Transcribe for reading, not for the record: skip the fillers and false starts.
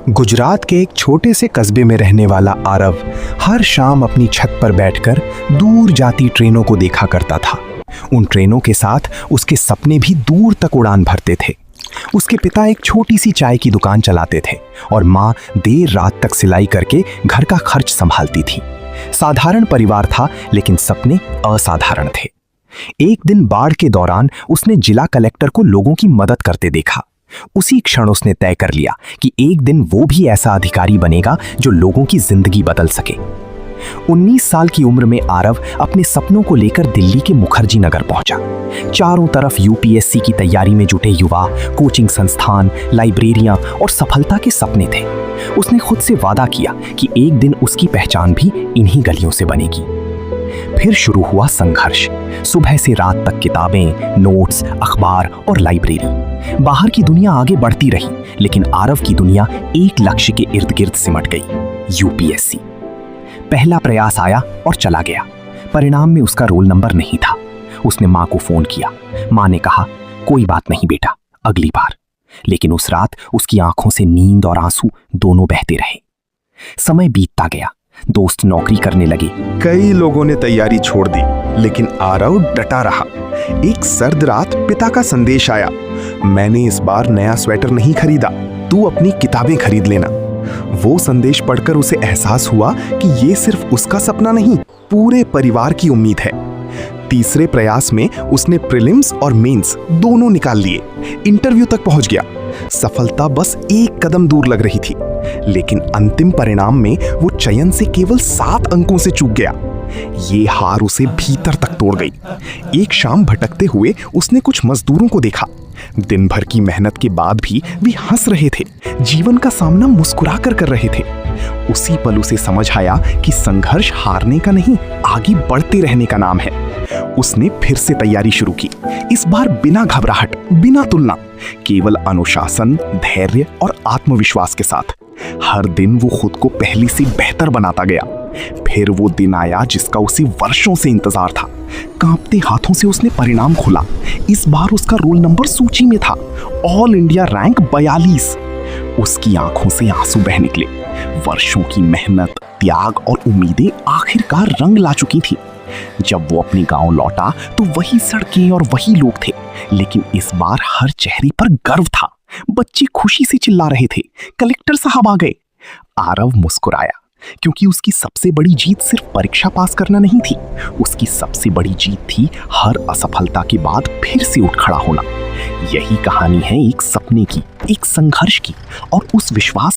गुजरात के एक छोटे से कस्बे में रहने वाला आरव हर शाम अपनी छत पर बैठकर दूर जाती ट्रेनों को देखा करता था। उन ट्रेनों के साथ उसके सपने भी दूर तक उड़ान भरते थे। उसके पिता एक छोटी सी चाय की दुकान चलाते थे और माँ देर रात तक सिलाई करके घर का खर्च संभालती थी। साधारण परिवार था, लेकिन सपने असाधारण थे। एक दिन बाढ़ के दौरान उसने जिला कलेक्टर को लोगों की मदद करते देखा। उसी क्षण उसने तय कर लिया कि एक दिन वो भी ऐसा अधिकारी बनेगा जो लोगों की जिंदगी बदल सके। 19 साल की उम्र में आरव अपने सपनों को लेकर दिल्ली के मुखर्जी नगर पहुंचा। चारों तरफ यूपीएससी की तैयारी में जुटे युवा, कोचिंग संस्थान, लाइब्रेरियां और सफलता के सपने थे। उसने खुद से वादा किया कि एक दिन उसकी पहचान भी इन्हीं गलियों से बनेगी। फिर शुरू हुआ संघर्ष। सुबह से रात तक किताबें, नोट्स, अखबार और लाइब्रेरी। बाहर की दुनिया आगे बढ़ती रही, लेकिन आरव की दुनिया एक लक्ष्य के इर्द गिर्द सिमट गई, यूपीएससी। पहला प्रयास आया और चला गया। परिणाम में उसका रोल नंबर नहीं था। उसने माँ को फोन किया। माँ ने कहा, कोई बात नहीं बेटा, अगली बार। लेकिन उस रात उसकी आंखों से नींद और आंसू दोनों बहते रहे। समय बीतता गया। दोस्त नौकरी करने लगे। कई लोगों ने तैयारी छोड़ दी, लेकिन आरव डटा रहा। एक सर्द रात पिता का संदेश आया, मैंने इस बार नया स्वेटर नहीं खरीदा, तू अपनी किताबें खरीद लेना। वो संदेश पढ़कर उसे एहसास हुआ कि ये सिर्फ उसका सपना नहीं, पूरे परिवार की उम्मीद है। तीसरे प्रयास में उसने प्रीलिम्स और मेंस दोनों निकाल लिए। इंटरव्यू तक पहुंच गया। सफलता बस एक कदम दूर लग रही थी, लेकिन अंतिम परिणाम में वो चयन से केवल 7 अंकों से चूक गया। ये हार उसे भीतर तक तोड़ गई। एक शाम भटकते हुए उसने कुछ मजदूरों को देखा। दिन भर की मेहनत के बाद भी वे हंस रहे थे, जीवन का सामना मुस्कुरा कर रहे थे। उसी पल उसे समझ आया कि संघर्ष हारने का नहीं, आगे बढ़ते रहने का नाम है। उसने फिर से तैयारी शुरू की, इस बार बिना घबराहट, बिना तुलना, केवल अनुशासन, धैर्य और आत्मविश्वास के साथ। हर दिन वो खुद को पहले से बेहतर बनाता गया। फिर वो दिन आया जिसका उसे वर्षों से इंतजार था। कांपते हाथों से उसने परिणाम खोला। इस बार उसका रोल नंबर सूची में था, ऑल इंडिया रैंक 42। उसकी आंखों से आंसू बह निकले। वर्षों की मेहनत, त्याग और उम्मीदें आखिरकार रंग ला चुकी थी। जब वो अपने गांव लौटा तो वही सड़कें और वही लोग थे, लेकिन इस बार हर चेहरे पर गर्व था। बच्चे खुशी से चिल्ला रहे थे, कलेक्टर साहब आ गए। आरव मुस्कुराया, क्योंकि उसकी सबसे बड़ी जीत सिर्फ परीक्षा पास करना नहीं थी। उसकी सबसे बड़ी जीत थी हर असफलता के बाद फिर से उठ खड़ा होना। यही कहानी है एक सपने की, एक संघर्ष की और उस विश्वास